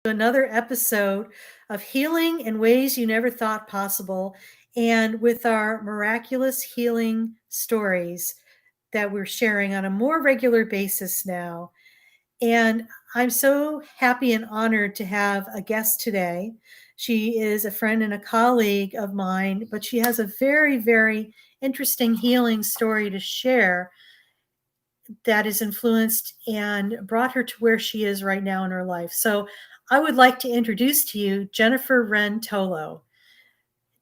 Another episode of Healing in Ways You Never Thought Possible, and with our miraculous healing stories that we're sharing on a more regular basis now. And I'm so happy and honored to have a guest today. She is a friend and a colleague of mine, but she has a very, very interesting healing story to share that has influenced and brought her to where she is right now in her life. So I would like to introduce to you Jennifer Wren Tolo.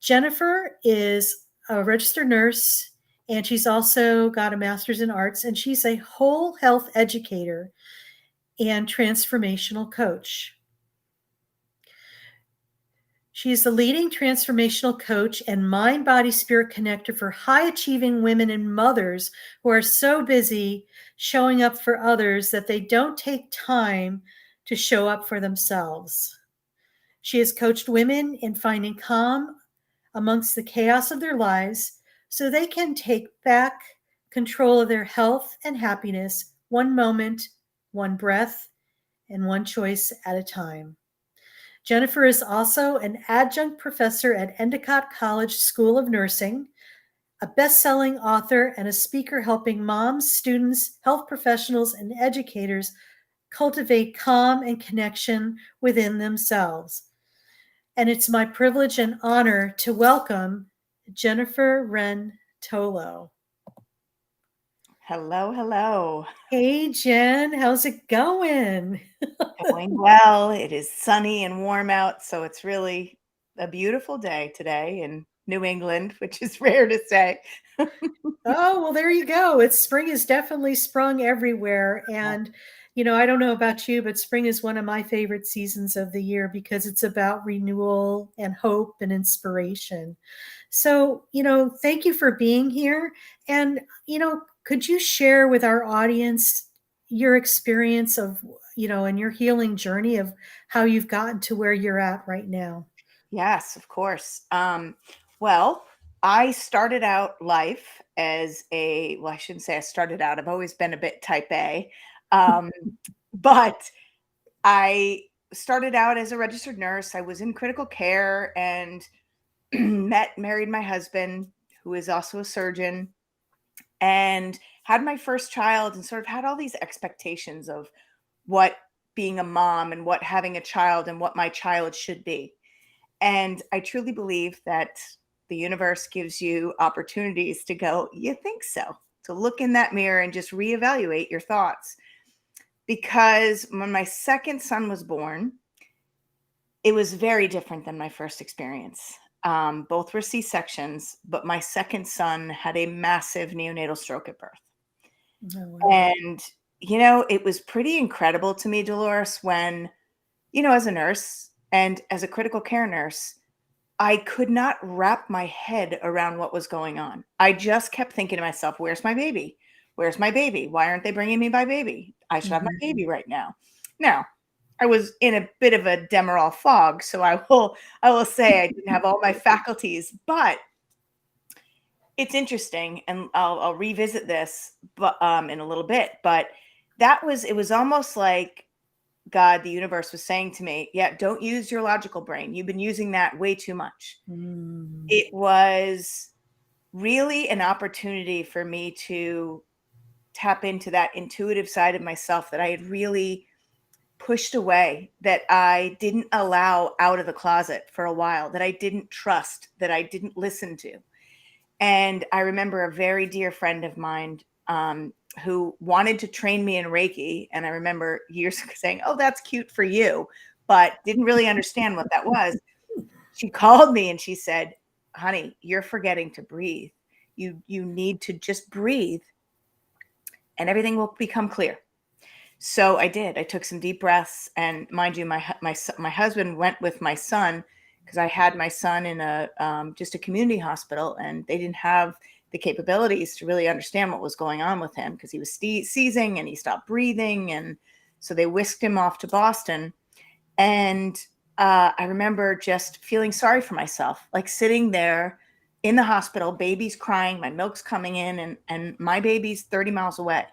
Jennifer is a registered nurse, and she's also got a master's in arts, and she's a whole health educator and transformational coach. She is the leading transformational coach and mind, body, spirit connector for high achieving women and mothers who are so busy showing up for others that they don't take time to show up for themselves. She has coached women in finding calm amongst the chaos of their lives so they can take back control of their health and happiness one moment, one breath, and one choice at a time. Jennifer is also an adjunct professor at Endicott College School of Nursing, a best-selling author, and a speaker helping moms, students, health professionals, and educators cultivate calm and connection within themselves. And it's my privilege and honor to welcome Jennifer Wren Tolo. Hello, hello. Hey, Jen, how's it going? Going well. It is sunny and warm out, so it's really a beautiful day today in New England, which is rare to say. Oh, well, there you go. Spring is definitely sprung everywhere. And, I don't know about you, but spring is one of my favorite seasons of the year because it's about renewal and hope and inspiration. So, thank you for being here. And, could you share with our audience your experience of, and your healing journey of how you've gotten to where you're at right now? Yes, of course. Well, I started out life as well, I shouldn't say I started out. I've always been a bit type A. Um, but I started out as a registered nurse. I was in critical care and married my husband, who is also a surgeon, and had my first child and sort of had all these expectations of what being a mom and what having a child and what my child should be. And I truly believe that the universe gives you opportunities to go, you think so? To look in that mirror and just reevaluate your thoughts. Because when my second son was born, it was very different than my first experience. Both were C-sections, but my second son had a massive neonatal stroke at birth. Oh, wow. And, it was pretty incredible to me, Dolores, when, as a nurse and as a critical care nurse, I could not wrap my head around what was going on. I just kept thinking to myself, where's my baby? Where's my baby? Why aren't they bringing me my baby? I should have my baby right now. Now, I was in a bit of a Demerol fog, so I will say I didn't have all my faculties, but it's interesting, and I'll revisit this, but in a little bit. But it was almost like God, the universe, was saying to me, "Yeah, don't use your logical brain. You've been using that way too much." It was really an opportunity for me to tap into that intuitive side of myself that I had really pushed away, that I didn't allow out of the closet for a while, that I didn't trust, that I didn't listen to. And I remember a very dear friend of mine who wanted to train me in Reiki. And I remember years ago saying, "Oh, that's cute for you," but didn't really understand what that was. She called me and she said, "Honey, you're forgetting to breathe. You need to just breathe and everything will become clear." So I did. I took some deep breaths, and mind you, my husband went with my son because I had my son in just a community hospital, and they didn't have the capabilities to really understand what was going on with him because he was seizing and he stopped breathing, and so they whisked him off to Boston. And I remember just feeling sorry for myself, like sitting there in the hospital, baby's crying, my milk's coming in, and my baby's 30 miles away.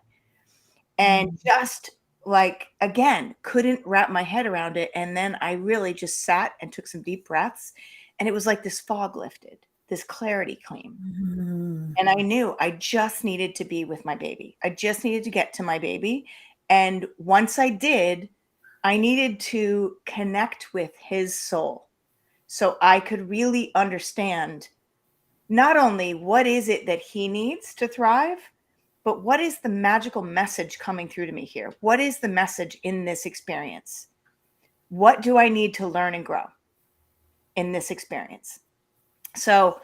And just like, again, couldn't wrap my head around it. And then I really just sat and took some deep breaths. And it was like this fog lifted, this clarity came. Mhm. And I knew I just needed to be with my baby. I just needed to get to my baby. And once I did, I needed to connect with his soul so I could really understand not only what is it that he needs to thrive, but what is the magical message coming through to me here? What is the message in this experience? What do I need to learn and grow in this experience? So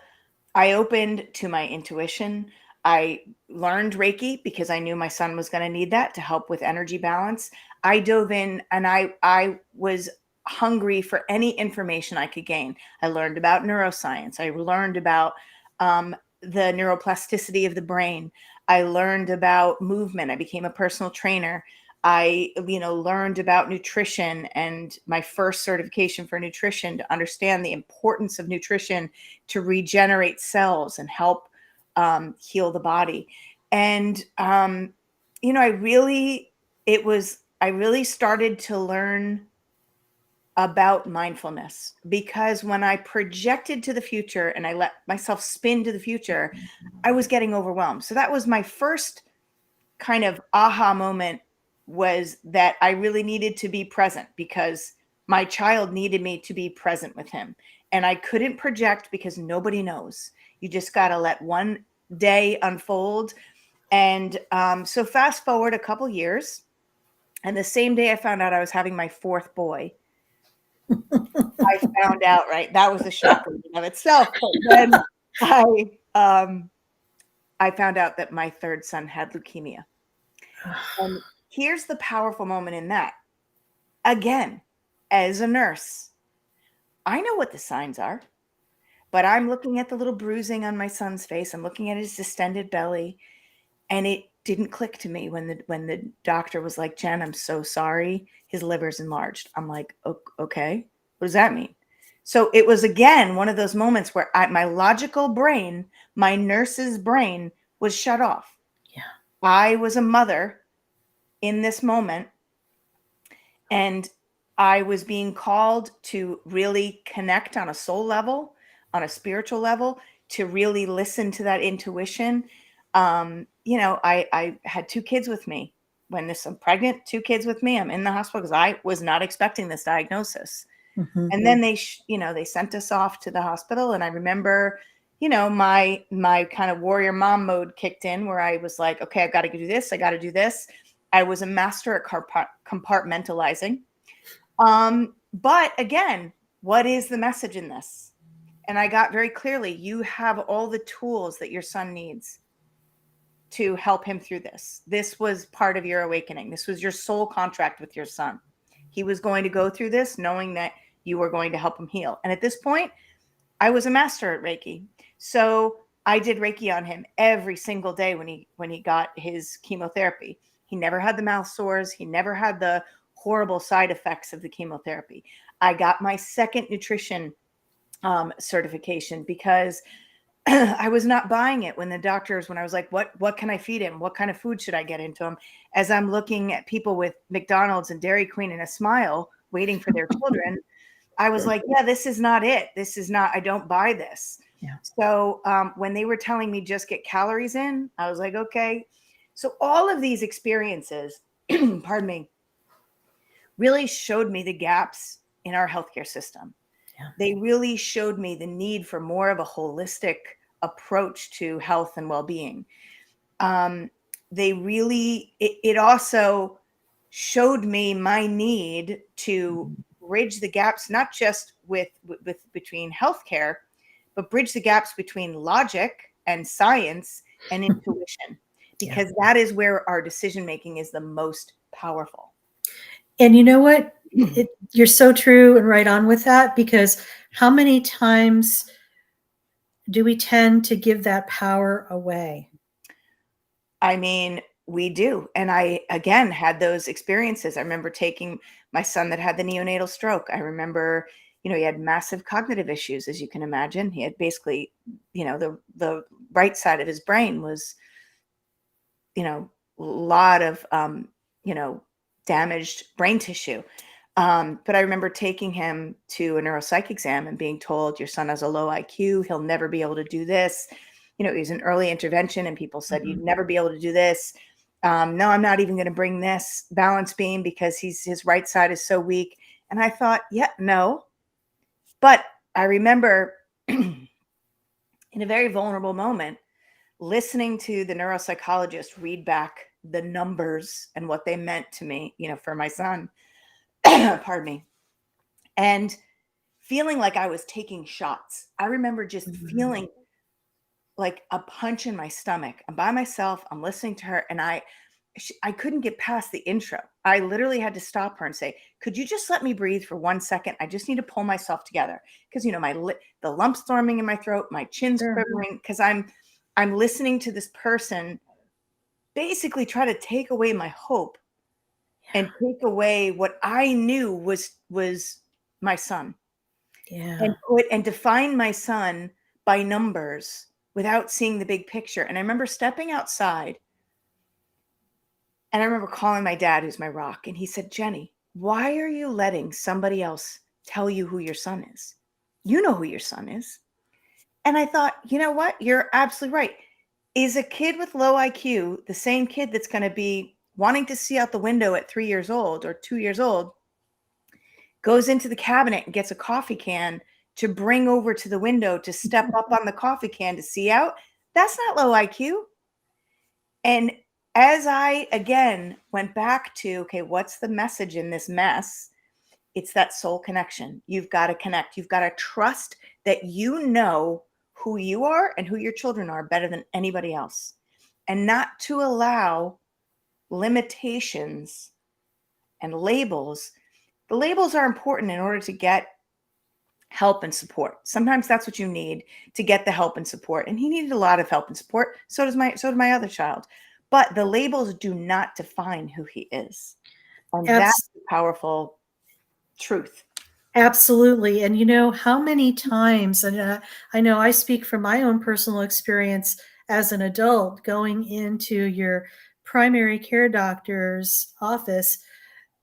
I opened to my intuition. I learned Reiki because I knew my son was going to need that to help with energy balance. I dove in and I was hungry for any information I could gain. I learned about neuroscience. I learned about the neuroplasticity of the brain. I learned about movement. I became a personal trainer. I, learned about nutrition and my first certification for nutrition to understand the importance of nutrition to regenerate cells and help heal the body. And, I really started to learn about mindfulness because when I projected to the future and I let myself spin to the future, I was getting overwhelmed. So that was my first kind of aha moment, was that I really needed to be present because my child needed me to be present with him. And I couldn't project because nobody knows. You just got to let one day unfold. And so fast forward a couple years, and the same day I found out I was having my fourth boy, I found out, right? That was a shocker in of itself. But then I found out that my third son had leukemia. And here's the powerful moment in that. Again, as a nurse, I know what the signs are, but I'm looking at the little bruising on my son's face. I'm looking at his distended belly, and it didn't click to me when the doctor was like, "Jen, I'm so sorry. His liver's enlarged." I'm like, "Okay, what does that mean?" So it was again one of those moments where my logical brain, my nurse's brain, was shut off. Yeah. I was a mother in this moment, and I was being called to really connect on a soul level, on a spiritual level, to really listen to that intuition. I had two kids with me when I'm pregnant, two kids with me. I'm in the hospital because I was not expecting this diagnosis. Mhm. And then they sent us off to the hospital. And I remember, my kind of warrior mom mode kicked in where I was like, okay, I've got to do this. I got to do this. I was a master at compartmentalizing. But again, what is the message in this? And I got very clearly, you have all the tools that your son needs to help him through this. This was part of your awakening. This was your soul contract with your son. He was going to go through this knowing that you were going to help him heal. And at this point, I was a master at Reiki. So I did Reiki on him every single day when he got his chemotherapy. He never had the mouth sores. He never had the horrible side effects of the chemotherapy. I got my second nutrition certification because I was not buying it when I was like, what can I feed him? What kind of food should I get into him? As I'm looking at people with McDonald's and Dairy Queen and a smile waiting for their children, I was like, yeah, this is not it. This is not, I don't buy this. Yeah. So when they were telling me just get calories in, I was like, okay. So all of these experiences, pardon me, really showed me the gaps in our healthcare system. Yeah. They really showed me the need for more of a holistic approach to health and well-being. It also showed me my need to bridge the gaps, not just with between healthcare, but bridge the gaps between logic and science and intuition, because that is where our decision making is the most powerful. And you know what? You're so true and right on with that, because how many times do we tend to give that power away? I mean, we do. And I, again, had those experiences. I remember taking my son that had the neonatal stroke. I remember, he had massive cognitive issues, as you can imagine. He had basically, the right side of his brain was, a lot of, damaged brain tissue. But I remember taking him to a neuropsych exam and being told, your son has a low IQ. He'll never be able to do this. He was an early intervention and people said, you'd never be able to do this. No, I'm not even going to bring this balance beam because his right side is so weak. And I thought, yeah, no. But I remember in a very vulnerable moment, listening to the neuropsychologist read back the numbers and what they meant to me, for my son, pardon me, and feeling like I was taking shots. I remember just feeling like a punch in my stomach. I'm by myself, I'm listening to her, and I couldn't get past the intro. I literally had to stop her and say, could you just let me breathe for 1 second? I just need to pull myself together. Because, the lump's forming in my throat, my chin's quivering, because I'm listening to this person basically try to take away my hope and take away what I knew was my son. Yeah. And define my son by numbers without seeing the big picture. And I remember stepping outside and I remember calling my dad, who's my rock, and he said, Jenny, why are you letting somebody else tell you who your son is? You know who your son is. And I thought, you know what? You're absolutely right. Is a kid with low IQ the same kid that's going to be wanting to see out the window at 3 years old or 2 years old, goes into the cabinet and gets a coffee can to bring over to the window to step up on the coffee can to see out? That's not low IQ. And as I, again, went back to, okay, what's the message in this mess? It's that soul connection. You've got to connect. You've got to trust that you know who you are and who your children are better than anybody else. And not to allow limitations and labels. The labels are important in order to get help and support. Sometimes that's what you need to get the help and support. And he needed a lot of help and support. So did my other child. But the labels do not define who he is. And that's the powerful truth. Absolutely. And how many times, and I know I speak from my own personal experience as an adult going into your primary care doctor's office,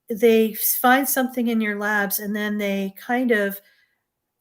they find something in your labs and then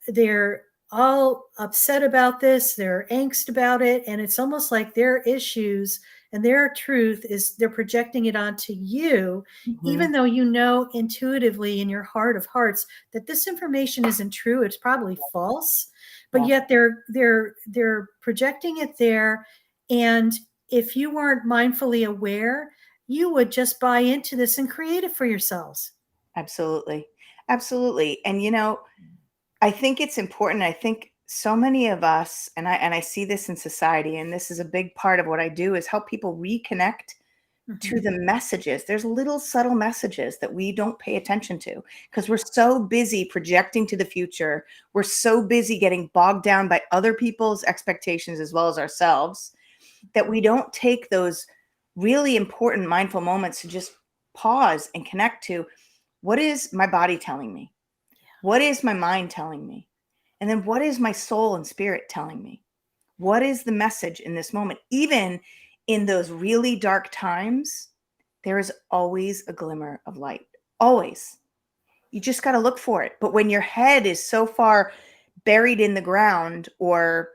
they're all upset about this, they're angst about it, and it's almost like their issues and their truth is they're projecting it onto you, even though intuitively in your heart of hearts that this information isn't true, it's probably false, but yet they're projecting it there. And if you weren't mindfully aware, you would just buy into this and create it for yourselves. Absolutely. Absolutely. And I think it's important. I think so many of us, and I see this in society, and this is a big part of what I do, is help people reconnect to the messages. There's little subtle messages that we don't pay attention to because we're so busy projecting to the future. We're so busy getting bogged down by other people's expectations as well as ourselves that we don't take those really important mindful moments to just pause and connect to, what is my body telling me? What is my mind telling me? And then what is my soul and spirit telling me? What is the message in this moment? Even in those really dark times, there is always a glimmer of light. Always. You just got to look for it. But when your head is so far buried in the ground, or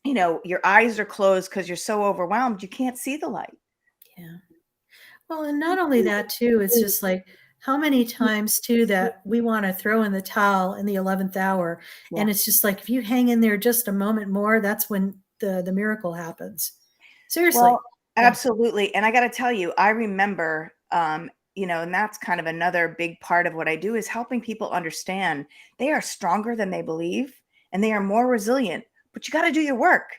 your eyes are closed because you're so overwhelmed, you can't see the light. Yeah. Well, and not only that too, it's just like how many times too that we want to throw in the towel in the 11th hour. Yeah. And it's just like, if you hang in there just a moment more, that's when the miracle happens. Seriously. Well, absolutely. And I got to tell you, I remember, and that's kind of another big part of what I do, is helping people understand they are stronger than they believe and they are more resilient, but you got to do your work.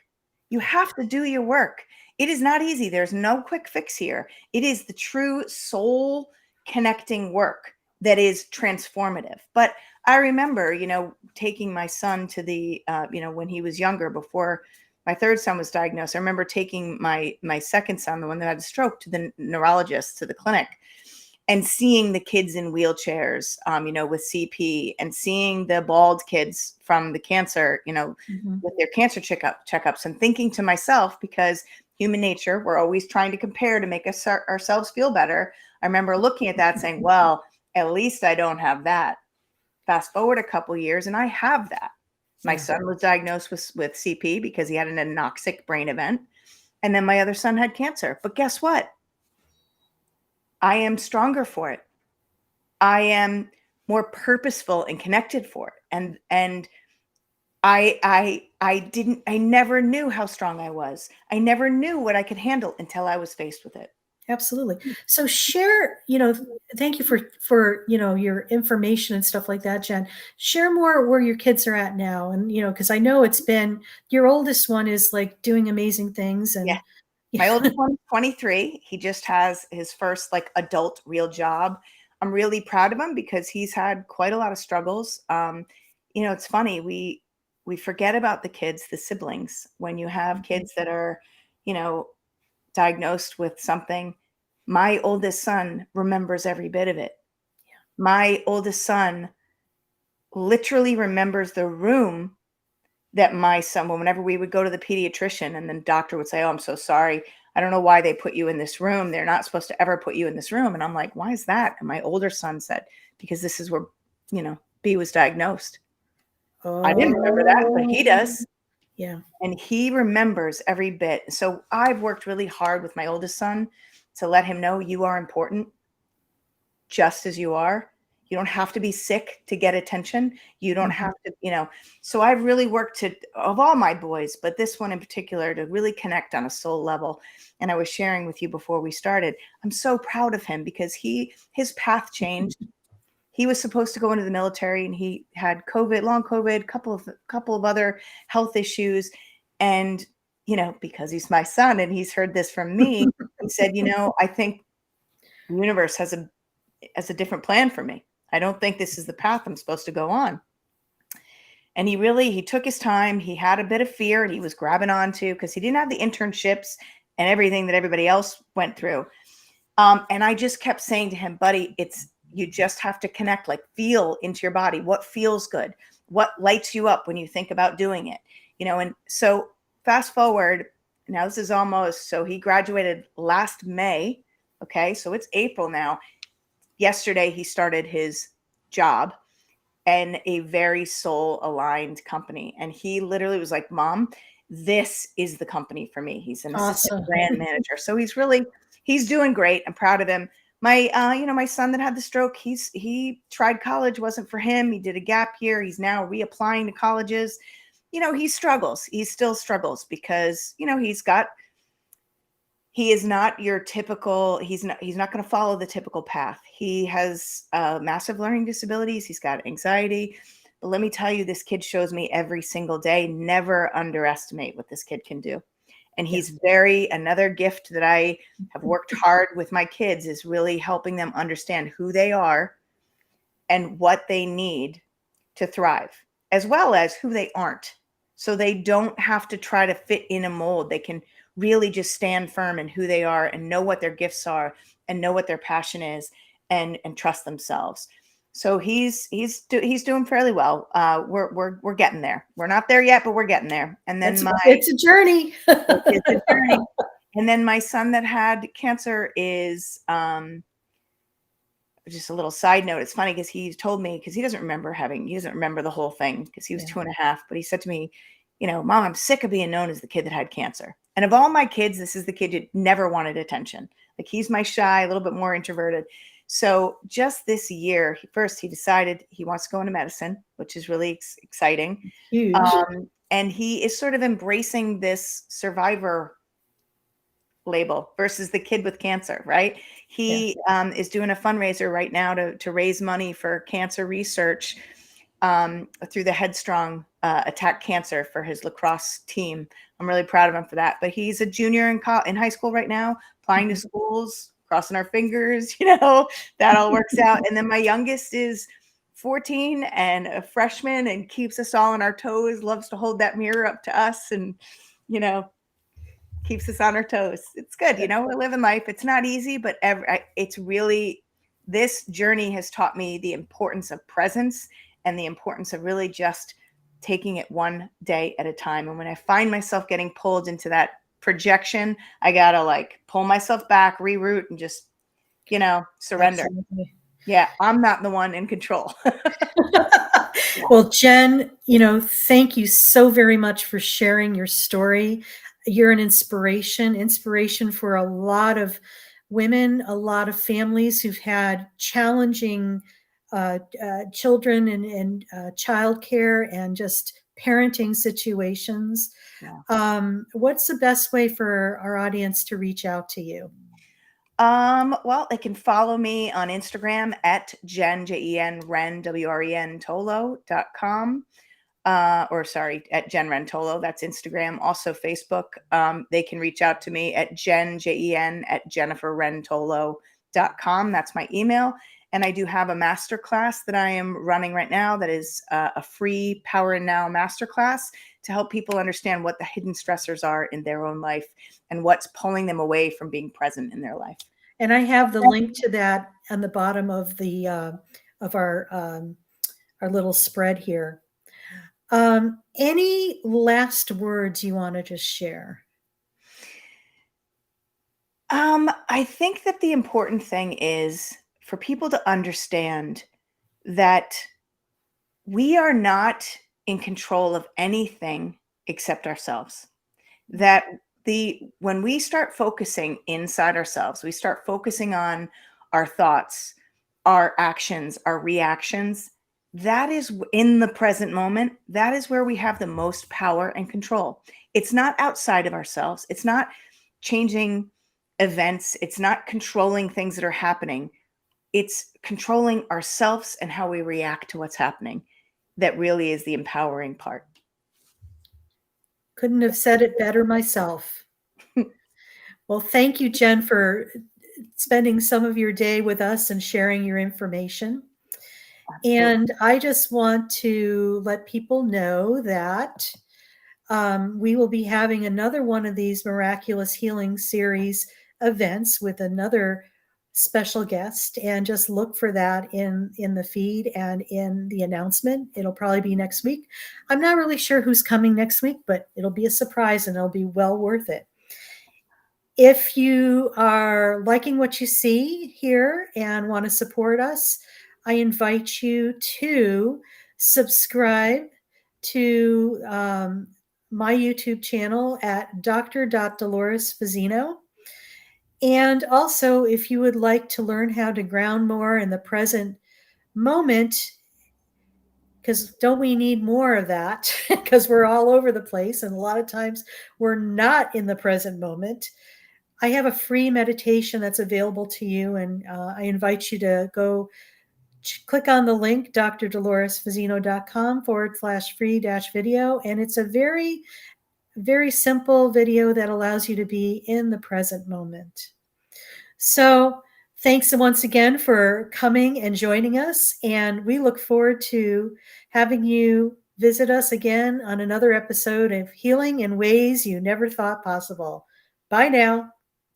You have to do your work. It is not easy. There's no quick fix here. It is the true soul connecting work that is transformative. But I remember, taking my son to the, when he was younger, before my third son was diagnosed. I remember taking my second son, the one that had a stroke, to the neurologist, to the clinic, and seeing the kids in wheelchairs, with CP, and seeing the bald kids from the cancer, with their cancer checkups, and thinking to myself, because human nature. We're always trying to compare to make us ourselves feel better. I remember looking at that saying, well, at least I don't have that. Fast forward a couple years and I have that. My Yeah. son was diagnosed with CP because he had an anoxic brain event. And then my other son had cancer. But guess what? I am stronger for it. I am more purposeful and connected for it. And I never knew how strong I was. I never knew what I could handle until I was faced with it. Absolutely. So share, thank you for, your information and stuff like that, Jen. Share more where your kids are at now. And, because I know it's been, your oldest one is like doing amazing things. Yeah. And My oldest one is 23. He just has his first like adult real job. I'm really proud of him because he's had quite a lot of struggles. It's funny. We forget about the kids, the siblings, when you have kids that are, you know, diagnosed with something. My oldest son remembers every bit of it. My oldest son literally remembers the room that my son, whenever we would go to the pediatrician and the doctor would say, "Oh, I'm so sorry. I don't know why they put you in this room. They're not supposed to ever put you in this room." And I'm like, "Why is that?" And my older son said, "Because this is where, B was diagnosed." I didn't remember that, but he does. Yeah. And he remembers every bit. So I've worked really hard with my oldest son to let him know you are important just as you are. You don't have to be sick to get attention. You don't have to. So I've really worked of all my boys, but this one in particular, to really connect on a soul level. And I was sharing with you before we started, I'm so proud of him because his path changed. He was supposed to go into the military and he had COVID, long COVID, couple of other health issues. And, because he's my son and he's heard this from me, he said, I think the universe has a different plan for me. I don't think this is the path I'm supposed to go on. And he took his time. He had a bit of fear and he was grabbing onto because he didn't have the internships and everything that everybody else went through. And I just kept saying to him, buddy, you just have to connect, like feel into your body. What feels good? What lights you up when you think about doing it? And so fast forward, now this is so he graduated last May. Okay. So it's April now. Yesterday, he started his job in a very soul aligned company. And he literally was like, "Mom, this is the company for me." He's an assistant brand manager. So he's doing great. I'm proud of him. My son that had the stroke, he tried college, wasn't for him. He did a gap year. He's now reapplying to colleges. He struggles. He still struggles because, he is not your typical, he's not going to follow the typical path. He has massive learning disabilities. He's got anxiety. But let me tell you, this kid shows me every single day, never underestimate what this kid can do. And he's another gift that I have worked hard with my kids is really helping them understand who they are and what they need to thrive, as well as who they aren't. So they don't have to try to fit in a mold. They can really just stand firm in who they are and know what their gifts are and know what their passion is and trust themselves. So he's doing fairly well. We're getting there. We're not there yet, but we're getting there. And then it's a journey. It's a journey. And then my son that had cancer is just a little side note. It's funny because he told me, because he doesn't remember the whole thing because he was 2.5, but he said to me, "Mom, I'm sick of being known as the kid that had cancer." And of all my kids, this is the kid that never wanted attention. Like he's my shy, a little bit more introverted. So just this year, he decided he wants to go into medicine, which is really exciting. Huge. And he is sort of embracing this survivor label versus the kid with cancer, right? He is doing a fundraiser right now to raise money for cancer research through the Headstrong Attack Cancer for his lacrosse team. I'm really proud of him for that. But he's a junior in high school right now, applying to schools, crossing our fingers, that all works out. And then my youngest is 14 and a freshman and keeps us all on our toes, loves to hold that mirror up to us and, keeps us on our toes. It's good. We're living life. It's not easy, but it's really, this journey has taught me the importance of presence and the importance of really just taking it one day at a time. And when I find myself getting pulled into that projection. I got to like pull myself back, reroute, and just, surrender. Absolutely. Yeah, I'm not the one in control. Well, Jen, thank you so very much for sharing your story. You're an inspiration for a lot of women, a lot of families who've had challenging children and childcare and just parenting situations. Yeah. What's the best way for our audience to reach out to you? Well, they can follow me on Instagram at Jen Wren, WREN Tolo.com. Or sorry, at Jen Wren Tolo. That's Instagram. Also Facebook. They can reach out to me at Jen at JenniferWrenTolo.com. That's my email. And I do have a masterclass that I am running right now that is a free Power and Now masterclass to help people understand what the hidden stressors are in their own life and what's pulling them away from being present in their life. And I have the link to that on the bottom of the of our little spread here. Any last words you want to just share? I think that the important thing is for people to understand that we are not in control of anything except ourselves. That when we start focusing inside ourselves, we start focusing on our thoughts, our actions, our reactions. That is in the present moment. That is where we have the most power and control. It's not outside of ourselves. It's not changing events. It's not controlling things that are happening. It's controlling ourselves and how we react to what's happening. That really is the empowering part. Couldn't have said it better myself. Well, thank you, Jen, for spending some of your day with us and sharing your information. Absolutely. And I just want to let people know that we will be having another one of these Miraculous Healing Series events with another special guest, and just look for that in the feed and in the announcement. It'll probably be next week. I'm not really sure who's coming next week, but it'll be a surprise and it'll be well worth it. If you are liking what you see here and want to support us, I invite you to subscribe to my YouTube channel at Dr. Fazzino. And also, if you would like to learn how to ground more in the present moment, because don't we need more of that? Because we're all over the place, and a lot of times we're not in the present moment. I have a free meditation that's available to you, and I invite you to go click on the link, drdoloresfazzino.com/free-video, and it's a very, very simple video that allows you to be in the present moment. So thanks once again for coming and joining us, and we look forward to having you visit us again on another episode of Healing in Ways You Never Thought Possible. Bye now.